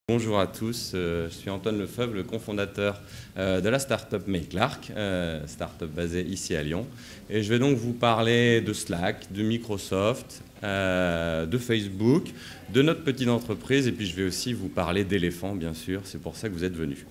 Bonjour à tous, je suis Antoine Lefebvre, le cofondateur de la startup MailClark, startup basée ici à Lyon. Et je vais donc vous parler de Slack, de Microsoft, de Facebook, de notre petite entreprise, et puis je vais aussi vous parler d'éléphants, bien sûr, c'est pour ça que vous êtes venus.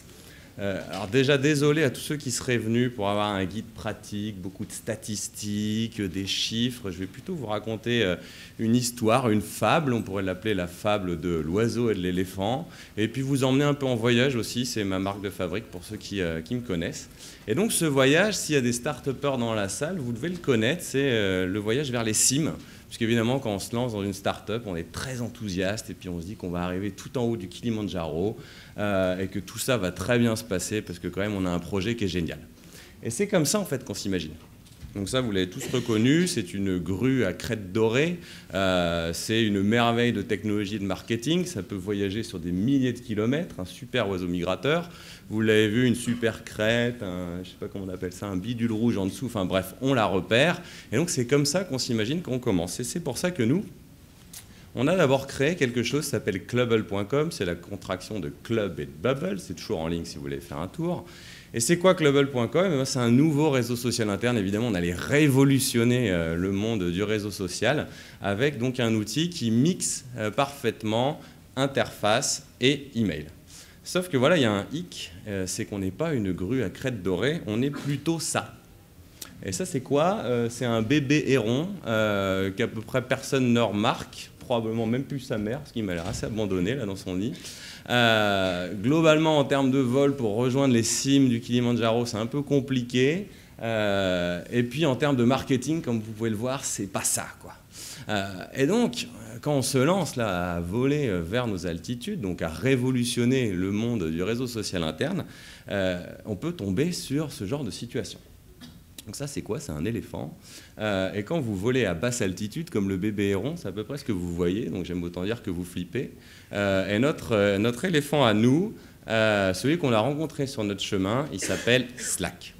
Alors déjà, désolé à tous ceux qui seraient venus pour avoir un guide pratique, beaucoup de statistiques, des chiffres. Je vais plutôt vous raconter une histoire, une fable, on pourrait l'appeler la fable de l'oiseau et de l'éléphant. Et puis vous emmener un peu en voyage aussi, c'est ma marque de fabrique pour ceux qui me connaissent. Et donc ce voyage, s'il y a des start-upers dans la salle, vous devez le connaître, c'est le voyage vers les cimes. Puisqu'évidemment, quand on se lance dans une start-up, on est très enthousiaste et puis on se dit qu'on va arriver tout en haut du Kilimandjaro et que tout ça va très bien se passer parce que quand même, on a un projet qui est génial. Et c'est comme ça, en fait, qu'on s'imagine. Donc ça, vous l'avez tous reconnu, c'est une grue à crête dorée, c'est une merveille de technologie et de marketing, ça peut voyager sur des milliers de kilomètres, un super oiseau migrateur. Vous l'avez vu, une super crête, je ne sais pas comment on appelle ça, un bidule rouge en dessous, enfin bref, on la repère. Et donc c'est comme ça qu'on s'imagine qu'on commence. Et c'est pour ça que nous, on a d'abord créé quelque chose qui s'appelle Clubbl.com, c'est la contraction de Club et de Bubble, c'est toujours en ligne si vous voulez faire un tour. Et c'est quoi Clubbl.com? C'est un nouveau réseau social interne. Évidemment, on allait révolutionner le monde du réseau social avec donc un outil qui mixe parfaitement interface et email. Sauf que voilà, il y a un hic, c'est qu'on n'est pas une grue à crête dorée, on est plutôt ça. Et ça, c'est quoi? C'est un bébé héron qu'à peu près personne ne remarque, probablement même plus sa mère, parce qu'il m'a l'air assez abandonné là dans son lit. Globalement, en termes de vol, pour rejoindre les cimes du Kilimandjaro, c'est un peu compliqué. Et puis, en termes de marketing, comme vous pouvez le voir, c'est pas ça, quoi. Et donc, quand on se lance là, à voler vers nos altitudes, donc à révolutionner le monde du réseau social interne, on peut tomber sur ce genre de situation. Donc ça, c'est quoi? C'est un éléphant. Et quand vous volez à basse altitude, comme le bébé héron, c'est à peu près ce que vous voyez. Donc j'aime autant dire que vous flippez. Et notre éléphant à nous, celui qu'on a rencontré sur notre chemin, il s'appelle Slack.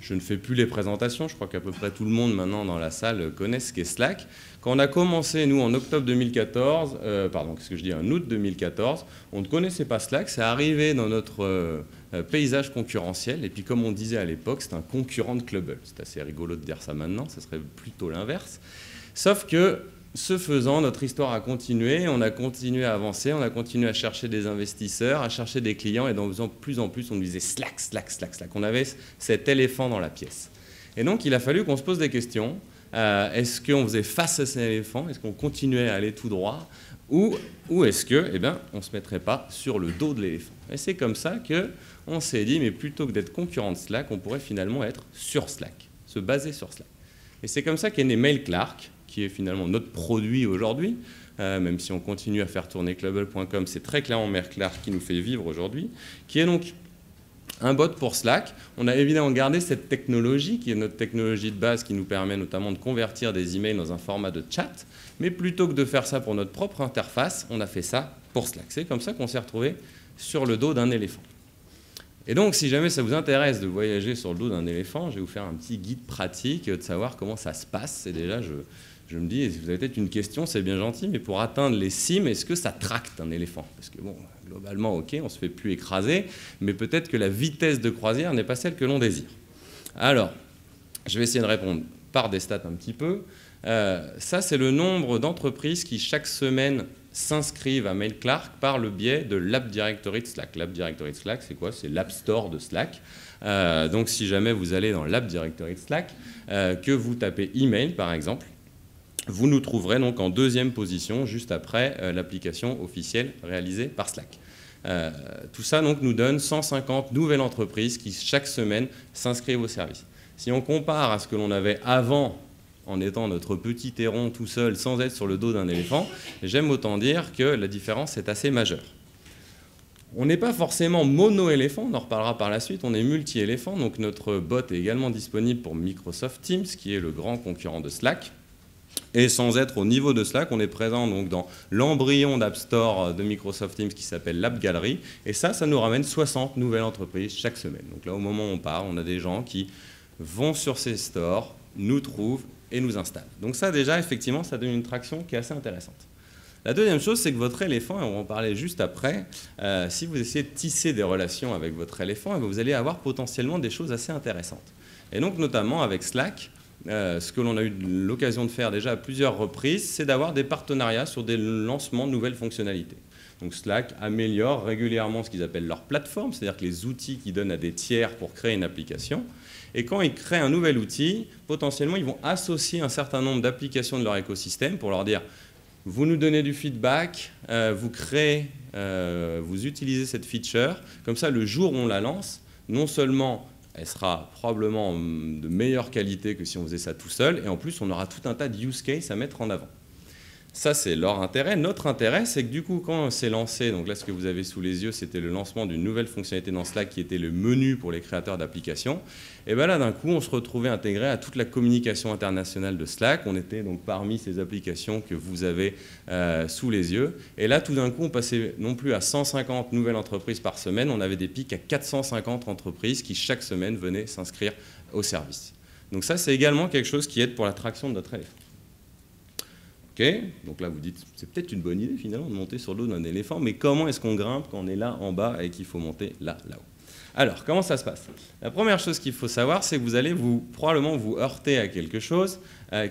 Je ne fais plus les présentations. Je crois qu'à peu près tout le monde maintenant dans la salle connaît ce qu'est Slack. Quand on a commencé, nous, en octobre 2014, en août 2014, on ne connaissait pas Slack. C'est arrivé dans notre paysage concurrentiel. Et puis, comme on disait à l'époque, c'est un concurrent de Clubbl. C'est assez rigolo de dire ça maintenant. Ce serait plutôt l'inverse. Sauf que, ce faisant, notre histoire a continué. On a continué à avancer. On a continué à chercher des investisseurs, à chercher des clients. Et de plus en plus, on nous disait Slack, Slack, Slack, Slack. On avait cet éléphant dans la pièce. Et donc, il a fallu qu'on se pose des questions. Est-ce qu'on faisait face à cet éléphant? Est-ce qu'on continuait à aller tout droit? Ou est-ce qu'on ne se mettrait pas sur le dos de l'éléphant? Et c'est comme ça qu'on s'est dit, mais plutôt que d'être concurrent de Slack, on pourrait finalement être sur Slack, se baser sur Slack. Et c'est comme ça qu'est né MailClark, qui est finalement notre produit aujourd'hui, même si on continue à faire tourner Clubbl.com, c'est très clairement MailClark qui nous fait vivre aujourd'hui, qui est donc un bot pour Slack. On a évidemment gardé cette technologie, qui est notre technologie de base, qui nous permet notamment de convertir des emails dans un format de chat. Mais plutôt que de faire ça pour notre propre interface, on a fait ça pour Slack. C'est comme ça qu'on s'est retrouvé sur le dos d'un éléphant. Et donc, si jamais ça vous intéresse de voyager sur le dos d'un éléphant, je vais vous faire un petit guide pratique de savoir comment ça se passe. Et déjà, je me dis, si vous avez peut-être une question, c'est bien gentil, mais pour atteindre les cimes, est-ce que ça tracte un éléphant? Parce que bon, globalement, ok, on ne se fait plus écraser, mais peut-être que la vitesse de croisière n'est pas celle que l'on désire. Alors, je vais essayer de répondre par des stats un petit peu. Ça, c'est le nombre d'entreprises qui, chaque semaine, s'inscrivent à MailClark par le biais de l'App Directory de Slack. L'App Directory de Slack, c'est quoi? C'est l'App Store de Slack. Donc, si jamais vous allez dans l'App Directory de Slack, que vous tapez email, par exemple, vous nous trouverez donc en deuxième position, juste après l'application officielle réalisée par Slack. Tout ça donc, nous donne 150 nouvelles entreprises qui, chaque semaine, s'inscrivent au service. Si on compare à ce que l'on avait avant, en étant notre petit héron tout seul, sans être sur le dos d'un éléphant, j'aime autant dire que la différence est assez majeure. On n'est pas forcément mono-éléphant, on en reparlera par la suite, on est multi-éléphant, donc notre bot est également disponible pour Microsoft Teams, qui est le grand concurrent de Slack. Et sans être au niveau de Slack, on est présent donc dans l'embryon d'App Store de Microsoft Teams qui s'appelle l'App Gallery. Et ça nous ramène 60 nouvelles entreprises chaque semaine. Donc là, au moment où on part, on a des gens qui vont sur ces stores, nous trouvent et nous installent. Donc ça, déjà, effectivement, ça donne une traction qui est assez intéressante. La deuxième chose, c'est que votre éléphant, et on va en parler juste après, si vous essayez de tisser des relations avec votre éléphant, vous allez avoir potentiellement des choses assez intéressantes. Et donc, notamment avec Slack, ce que l'on a eu l'occasion de faire déjà à plusieurs reprises, c'est d'avoir des partenariats sur des lancements de nouvelles fonctionnalités. Donc Slack améliore régulièrement ce qu'ils appellent leur plateforme, c'est-à-dire que les outils qu'ils donnent à des tiers pour créer une application. Et quand ils créent un nouvel outil, potentiellement, ils vont associer un certain nombre d'applications de leur écosystème pour leur dire « vous nous donnez du feedback, vous créez, vous utilisez cette feature, comme ça, le jour où on la lance, non seulement elle sera probablement de meilleure qualité que si on faisait ça tout seul, et en plus, on aura tout un tas de use cases à mettre en avant. » Ça, c'est leur intérêt. Notre intérêt, c'est que du coup, quand c'est lancé, donc là, ce que vous avez sous les yeux, c'était le lancement d'une nouvelle fonctionnalité dans Slack qui était le menu pour les créateurs d'applications. Et bien là, d'un coup, on se retrouvait intégré à toute la communication internationale de Slack. On était donc parmi ces applications que vous avez sous les yeux. Et là, tout d'un coup, on passait non plus à 150 nouvelles entreprises par semaine, on avait des pics à 450 entreprises qui, chaque semaine, venaient s'inscrire au service. Donc ça, c'est également quelque chose qui aide pour l'attraction de notre éléphant. Donc là, vous dites, c'est peut-être une bonne idée finalement de monter sur le dos d'un éléphant, mais comment est-ce qu'on grimpe quand on est là en bas et qu'il faut monter là-haut? Alors, comment ça se passe? La première chose qu'il faut savoir, c'est que vous allez probablement vous heurter à quelque chose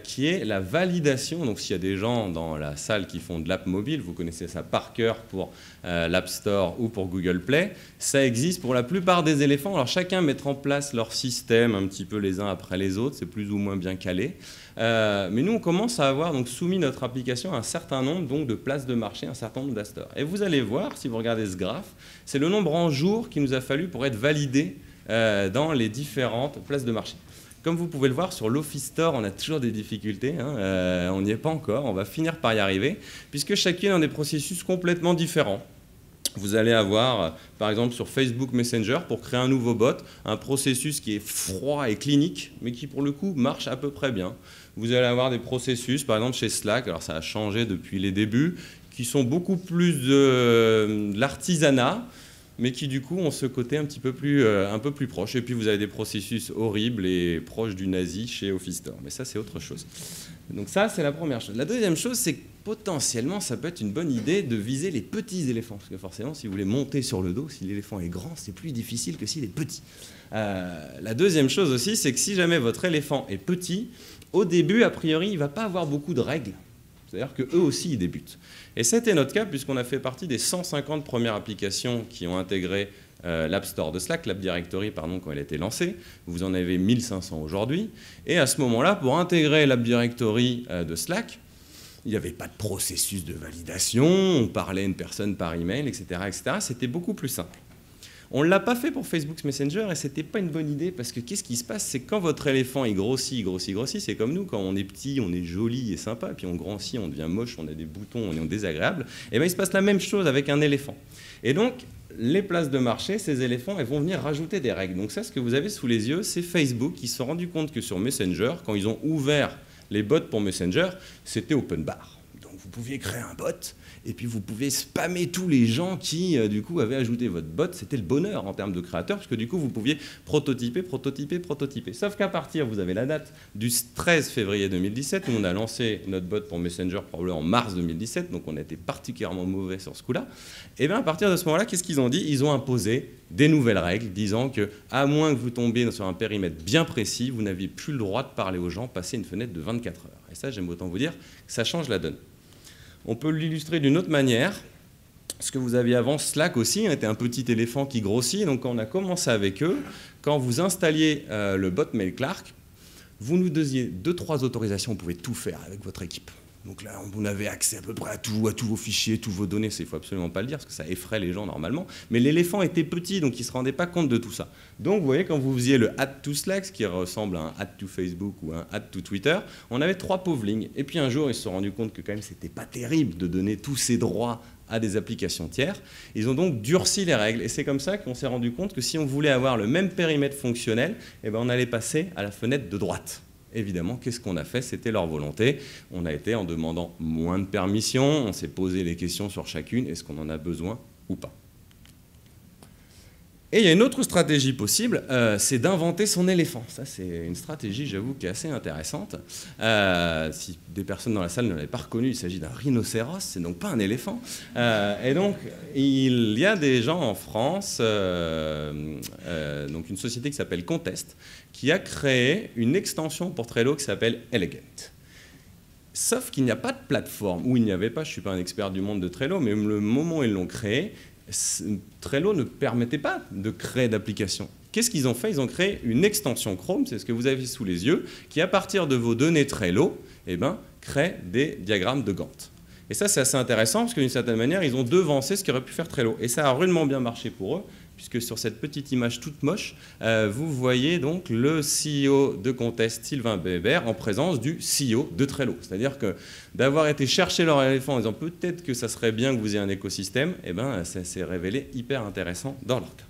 qui est la validation. Donc, s'il y a des gens dans la salle qui font de l'app mobile, vous connaissez ça par cœur pour l'App Store ou pour Google Play, ça existe pour la plupart des éléphants. Alors, chacun mettra en place leur système un petit peu les uns après les autres, c'est plus ou moins bien calé. Mais nous, on commence à avoir donc, soumis notre application à un certain nombre donc, de places de marché, un certain nombre d'App Store. Et vous allez voir, si vous regardez ce graphe, c'est le nombre en jours qu'il nous a fallu pour être validé dans les différentes places de marché. Comme vous pouvez le voir, sur l'Office Store, on a toujours des difficultés. On n'y est pas encore, on va finir par y arriver, puisque chacun a des processus complètement différents. Vous allez avoir, par exemple, sur Facebook Messenger, pour créer un nouveau bot, un processus qui est froid et clinique, mais qui, pour le coup, marche à peu près bien. Vous allez avoir des processus, par exemple, chez Slack, alors ça a changé depuis les débuts, qui sont beaucoup plus de l'artisanat, mais qui, du coup, ont ce côté un peu plus proche. Et puis, vous avez des processus horribles et proches du nazi chez Office Store. Mais ça, c'est autre chose. Donc ça, c'est la première chose. La deuxième chose, c'est que potentiellement, ça peut être une bonne idée de viser les petits éléphants. Parce que forcément, si vous voulez monter sur le dos, si l'éléphant est grand, c'est plus difficile que s'il est petit. La deuxième chose aussi, c'est que si jamais votre éléphant est petit, au début, a priori, il ne va pas avoir beaucoup de règles. C'est-à-dire qu'eux aussi, ils débutent. Et c'était notre cas, puisqu'on a fait partie des 150 premières applications qui ont intégré l'App Store de Slack, l'App Directory, pardon, quand elle a été lancée. Vous en avez 1500 aujourd'hui. Et à ce moment-là, pour intégrer l'App Directory de Slack, il n'y avait pas de processus de validation, on parlait à une personne par email, etc. etc. C'était beaucoup plus simple. On ne l'a pas fait pour Facebook Messenger et ce n'était pas une bonne idée parce que qu'est-ce qui se passe? C'est quand votre éléphant il grossit, grossit, grossit, c'est comme nous, quand on est petit, on est joli et sympa, et puis on grandit, on devient moche, on a des boutons, on est désagréable, et bien il se passe la même chose avec un éléphant. Et donc, les places de marché, ces éléphants, elles vont venir rajouter des règles. Donc ça, ce que vous avez sous les yeux, c'est Facebook qui se sont rendus compte que sur Messenger, quand ils ont ouvert les bots pour Messenger, c'était open bar. Donc vous pouviez créer un bot, et puis vous pouvez spammer tous les gens qui, du coup, avaient ajouté votre bot. C'était le bonheur en termes de créateurs, parce que du coup, vous pouviez prototyper, prototyper, prototyper. Sauf qu'à partir, vous avez la date du 13 février 2017, où on a lancé notre bot pour Messenger probablement en mars 2017, donc on a été particulièrement mauvais sur ce coup-là. Et bien à partir de ce moment-là, qu'est-ce qu'ils ont dit? Ils ont imposé des nouvelles règles, disant que, à moins que vous tombiez sur un périmètre bien précis, vous n'aviez plus le droit de parler aux gens, passer une fenêtre de 24 heures. Et ça, j'aime autant vous dire que ça change la donne. On peut l'illustrer d'une autre manière. Ce que vous aviez avant, Slack aussi, était un petit éléphant qui grossit. Donc, quand on a commencé avec eux, quand vous installiez le bot MailClark, vous nous donniez 2-3 autorisations, vous pouvez tout faire avec votre équipe. Donc là, on avait accès à peu près à tous vos fichiers, tous vos données. Il ne faut absolument pas le dire, parce que ça effraie les gens normalement. Mais l'éléphant était petit, donc il ne se rendait pas compte de tout ça. Donc vous voyez, quand vous faisiez le add to Slack, ce qui ressemble à un add to Facebook ou un add to Twitter, on avait 3 pauvres lignes. Et puis un jour, ils se sont rendus compte que quand même, ce n'était pas terrible de donner tous ces droits à des applications tiers. Ils ont donc durci les règles. Et c'est comme ça qu'on s'est rendu compte que si on voulait avoir le même périmètre fonctionnel, eh ben, on allait passer à la fenêtre de droite. Évidemment, qu'est-ce qu'on a fait? C'était leur volonté. On a été en demandant moins de permissions, on s'est posé les questions sur chacune, est-ce qu'on en a besoin ou pas? Et il y a une autre stratégie possible, c'est d'inventer son éléphant. Ça, c'est une stratégie, j'avoue, qui est assez intéressante. Si des personnes dans la salle ne l'avaient pas reconnu, il s'agit d'un rhinocéros, c'est donc pas un éléphant. Et donc, il y a des gens en France, donc une société qui s'appelle Contest, qui a créé une extension pour Trello qui s'appelle Elegant. Sauf qu'il n'y a pas de plateforme, ou il n'y avait pas, je ne suis pas un expert du monde de Trello, mais le moment où ils l'ont créé, Trello ne permettait pas de créer d'application. Qu'est-ce qu'ils ont fait? Ils ont créé une extension Chrome, c'est ce que vous avez sous les yeux, qui à partir de vos données Trello, crée des diagrammes de Gantt. Et ça, c'est assez intéressant, parce que d'une certaine manière, ils ont devancé ce qu'aurait pu faire Trello. Et ça a rudement bien marché pour eux, puisque sur cette petite image toute moche, vous voyez donc le CEO de Contest, Sylvain Bébert, en présence du CEO de Trello. C'est-à-dire que d'avoir été chercher leur éléphant en disant peut-être que ça serait bien que vous ayez un écosystème, ça s'est révélé hyper intéressant dans leur cas.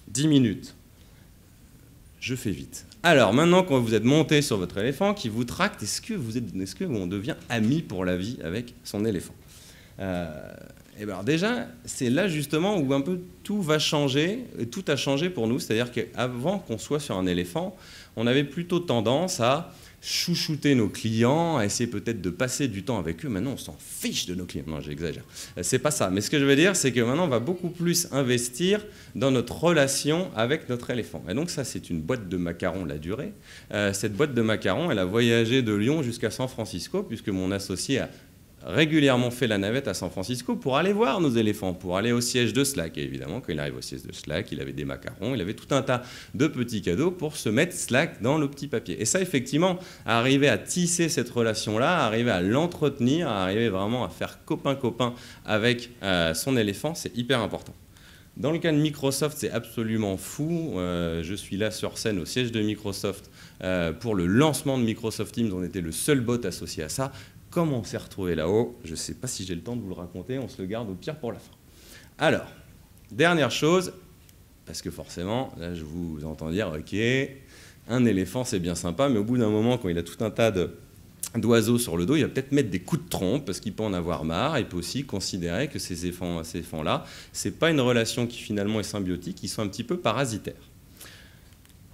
10 minutes. Je fais vite. Alors, maintenant, quand vous êtes monté sur votre éléphant, qui vous tracte, est-ce que on devient ami pour la vie avec son éléphant? Alors déjà, c'est là justement où un peu tout va changer, tout a changé pour nous. C'est-à-dire qu'avant qu'on soit sur un éléphant, on avait plutôt tendance à chouchouter nos clients, à essayer peut-être de passer du temps avec eux. Maintenant, on s'en fiche de nos clients. Non, j'exagère. C'est pas ça. Mais ce que je veux dire, c'est que maintenant, on va beaucoup plus investir dans notre relation avec notre éléphant. Et donc ça, c'est une boîte de macarons la durée. Cette boîte de macarons, elle a voyagé de Lyon jusqu'à San Francisco, puisque mon associé a régulièrement fait la navette à San Francisco pour aller voir nos éléphants, pour aller au siège de Slack. Et évidemment, quand il arrive au siège de Slack, il avait des macarons, il avait tout un tas de petits cadeaux pour se mettre Slack dans le petit papier. Et ça, effectivement, arriver à tisser cette relation-là, arriver à l'entretenir, arriver vraiment à faire copain-copain avec son éléphant, c'est hyper important. Dans le cas de Microsoft, c'est absolument fou. Je suis là sur scène au siège de Microsoft pour le lancement de Microsoft Teams. On était le seul bot associé à ça. Comment on s'est retrouvé là-haut? Je ne sais pas si j'ai le temps de vous le raconter, on se le garde au pire pour la fin. Alors, dernière chose, parce que forcément, là je vous entends dire, ok, un éléphant c'est bien sympa, mais au bout d'un moment, quand il a tout un tas d'oiseaux sur le dos, il va peut-être mettre des coups de trompe, parce qu'il peut en avoir marre, il peut aussi considérer que ces éléphants-là, ce n'est pas une relation qui finalement est symbiotique, ils sont un petit peu parasitaires.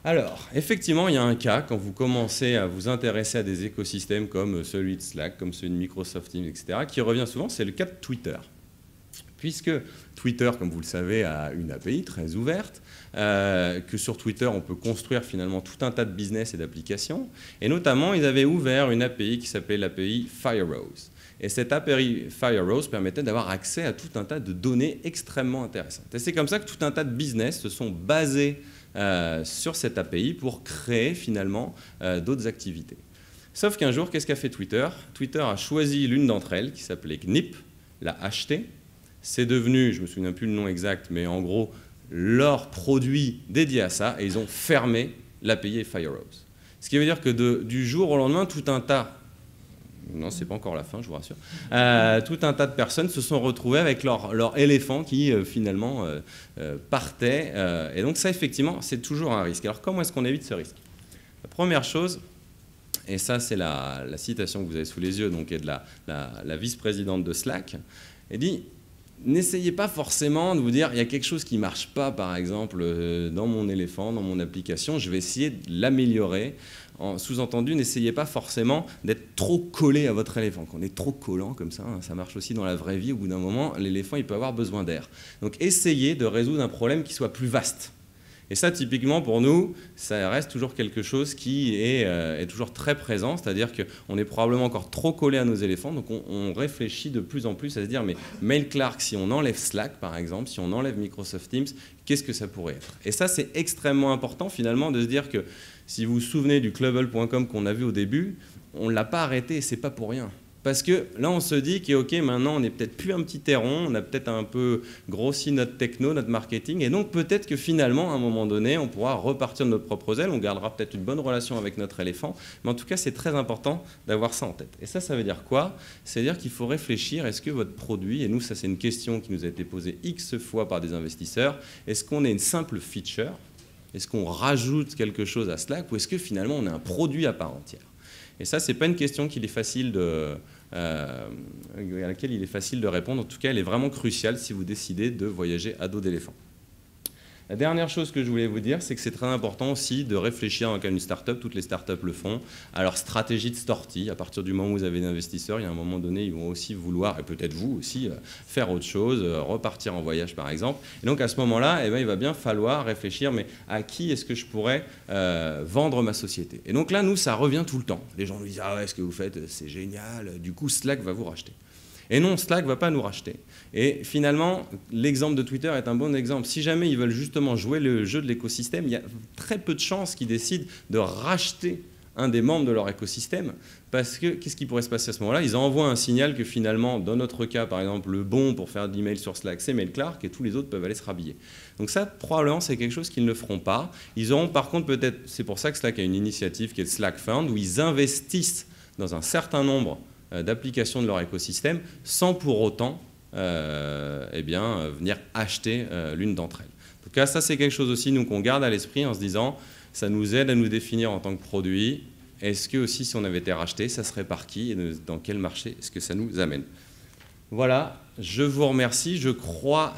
Alors, effectivement, il y a un cas, quand vous commencez à vous intéresser à des écosystèmes comme celui de Slack, comme celui de Microsoft Teams, etc., qui revient souvent, c'est le cas de Twitter. Puisque Twitter, comme vous le savez, a une API très ouverte, que sur Twitter, on peut construire finalement tout un tas de business et d'applications, et notamment, ils avaient ouvert une API qui s'appelait l'API Firerose. Et cette API Firerose permettait d'avoir accès à tout un tas de données extrêmement intéressantes. Et c'est comme ça que tout un tas de business se sont basés sur cette API pour créer finalement d'autres activités. Sauf qu'un jour, qu'est-ce qu'a fait Twitter? Twitter a choisi l'une d'entre elles, qui s'appelait Gnip, l'a achetée. C'est devenu, je ne me souviens plus le nom exact, mais en gros, leur produit dédié à ça, et ils ont fermé l'API Firerose. Ce qui veut dire que du jour au lendemain, tout un tas, non, c'est pas encore la fin, je vous rassure, tout un tas de personnes se sont retrouvées avec leur éléphant qui finalement partait. Et donc ça, effectivement, c'est toujours un risque. Alors comment est-ce qu'on évite ce risque? La première chose, et ça c'est la citation que vous avez sous les yeux, donc est de la vice-présidente de Slack, elle dit: n'essayez pas forcément de vous dire il y a quelque chose qui ne marche pas, par exemple, dans mon éléphant, dans mon application, je vais essayer de l'améliorer. Sous-entendu, n'essayez pas forcément d'être trop collé à votre éléphant. Quand on est trop collant comme ça, ça marche aussi dans la vraie vie. Au bout d'un moment, l'éléphant il peut avoir besoin d'air. Donc essayez de résoudre un problème qui soit plus vaste. Et ça, typiquement, pour nous, ça reste toujours quelque chose qui est toujours très présent, c'est-à-dire qu'on est probablement encore trop collé à nos éléphants, donc on réfléchit de plus en plus à se dire, mais Mail Clark, si on enlève Slack, par exemple, si on enlève Microsoft Teams, qu'est-ce que ça pourrait être? Et ça, c'est extrêmement important, finalement, de se dire que si vous vous souvenez du clubble.com qu'on a vu au début, on ne l'a pas arrêté et ce n'est pas pour rien. Parce que là, on se dit que, OK, maintenant, on n'est peut-être plus un petit terron, on a peut-être un peu grossi notre techno, notre marketing, et donc peut-être que finalement, à un moment donné, on pourra repartir de notre propre aile, on gardera peut-être une bonne relation avec notre éléphant, mais en tout cas, c'est très important d'avoir ça en tête. Et ça veut dire quoi? C'est-à-dire qu'il faut réfléchir, est-ce que votre produit, et nous, ça c'est une question qui nous a été posée X fois par des investisseurs, est-ce qu'on est une simple feature? Est-ce qu'on rajoute quelque chose à Slack, ou est-ce que finalement, on est un produit à part entière? Et ça, ce n'est pas une question à laquelle il est facile de répondre. En tout cas, elle est vraiment cruciale si vous décidez de voyager à dos d'éléphant. La dernière chose que je voulais vous dire, c'est que c'est très important aussi de réfléchir dans le cas d'une startup, toutes les startups le font, à leur stratégie de sortie. À partir du moment où vous avez des investisseurs, il y a un moment donné, ils vont aussi vouloir, et peut-être vous aussi, faire autre chose, repartir en voyage par exemple. Et donc à ce moment-là, il va bien falloir réfléchir, mais à qui est-ce que je pourrais vendre ma société? Et donc là, nous, ça revient tout le temps. Les gens nous disent « Ah ouais, ce que vous faites, c'est génial, du coup Slack va vous racheter ». Et non, Slack ne va pas nous racheter. Et finalement, l'exemple de Twitter est un bon exemple. Si jamais ils veulent justement jouer le jeu de l'écosystème, il y a très peu de chances qu'ils décident de racheter un des membres de leur écosystème, parce que qu'est-ce qui pourrait se passer à ce moment-là? Ils envoient un signal que finalement, dans notre cas, par exemple, le bon pour faire de l'email sur Slack, c'est Mail Clark, et tous les autres peuvent aller se rhabiller. Donc ça, probablement, c'est quelque chose qu'ils ne feront pas. Ils auront par contre peut-être, c'est pour ça que Slack a une initiative qui est le Slack Fund, où ils investissent dans un certain nombre d'applications de leur écosystème sans pour autant venir acheter l'une d'entre elles. En tout cas, ça c'est quelque chose aussi nous qu'on garde à l'esprit en se disant ça nous aide à nous définir en tant que produit. Est-ce que aussi si on avait été racheté, ça serait par qui et dans quel marché est-ce que ça nous amène? Voilà, je vous remercie. Je crois,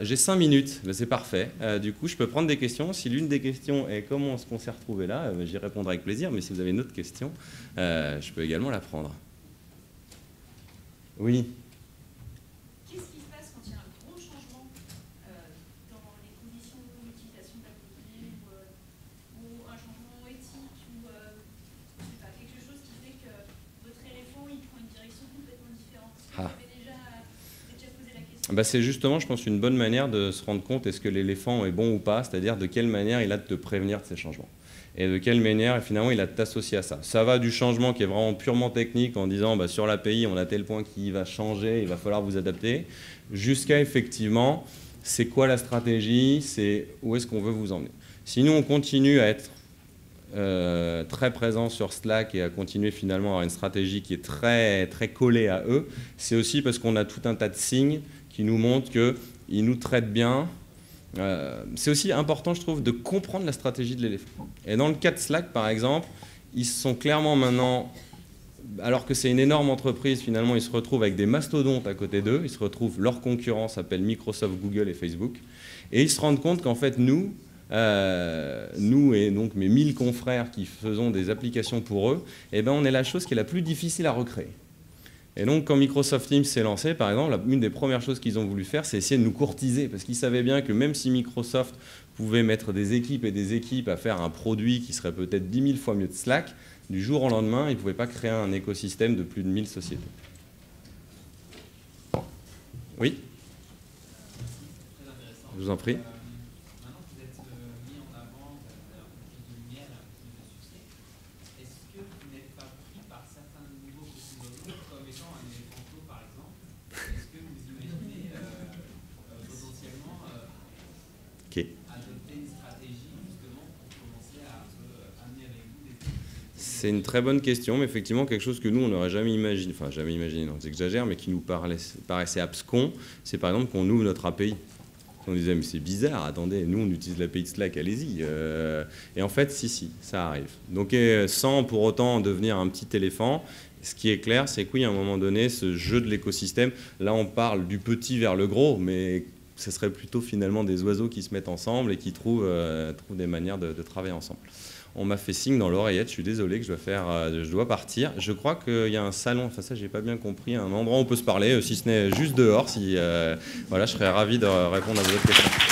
j'ai 5 minutes, c'est parfait. Du coup, je peux prendre des questions. Si l'une des questions est comment est-ce qu'on s'est retrouvé là, j'y répondrai avec plaisir. Mais si vous avez une autre question, je peux également la prendre. Oui. Qu'est-ce qui se passe quand il y a un gros changement dans les conditions d'utilisation de la donnée ou un changement éthique ou quelque chose qui fait que votre éléphant il prend une direction complètement différente? Vous avez déjà posé la question? C'est justement, je pense, une bonne manière de se rendre compte est-ce que l'éléphant est bon ou pas, c'est-à-dire de quelle manière il a de te prévenir de ces changements. Et de quelle manière, finalement, il a de t'associer à ça. Ça va du changement qui est vraiment purement technique en disant sur l'API, on a tel point qui va changer, il va falloir vous adapter, jusqu'à effectivement, c'est quoi la stratégie, c'est où est-ce qu'on veut vous emmener. Si nous, on continue à être très présent sur Slack et à continuer finalement à avoir une stratégie qui est très, très collée à eux, c'est aussi parce qu'on a tout un tas de signes qui nous montrent qu'ils nous traitent bien. C'est aussi important, je trouve, de comprendre la stratégie de l'éléphant. Et dans le cas de Slack, par exemple, ils sont clairement maintenant, alors que c'est une énorme entreprise, finalement, ils se retrouvent avec des mastodontes à côté d'eux. Ils se retrouvent, leur concurrence s'appelle Microsoft, Google et Facebook. Et ils se rendent compte qu'en fait, nous et donc mes 1000 confrères qui faisons des applications pour eux, on est la chose qui est la plus difficile à recréer. Et donc, quand Microsoft Teams s'est lancé, par exemple, une des premières choses qu'ils ont voulu faire, c'est essayer de nous courtiser, parce qu'ils savaient bien que même si Microsoft pouvait mettre des équipes et des équipes à faire un produit qui serait peut-être 10 000 fois mieux que Slack, du jour au lendemain, ils ne pouvaient pas créer un écosystème de plus de 1000 sociétés. Oui? Je vous en prie. C'est une très bonne question, mais effectivement, quelque chose que nous, on n'aurait jamais imaginé, enfin, jamais imaginé, non, j'exagère, mais qui nous paraissait abscon, c'est par exemple qu'on ouvre notre API. On disait, mais c'est bizarre, attendez, nous, on utilise l'API de Slack, allez-y. Et en fait, si, ça arrive. Donc, sans pour autant devenir un petit éléphant, ce qui est clair, c'est que oui, à un moment donné, ce jeu de l'écosystème, là, on parle du petit vers le gros, mais ce serait plutôt finalement des oiseaux qui se mettent ensemble et qui trouvent des manières de travailler ensemble. On m'a fait signe dans l'oreillette, je suis désolé que je dois partir. Je crois qu'il y a un salon, enfin ça j'ai pas bien compris, un endroit où on peut se parler, si ce n'est juste dehors. Voilà, je serais ravi de répondre à vos autres questions.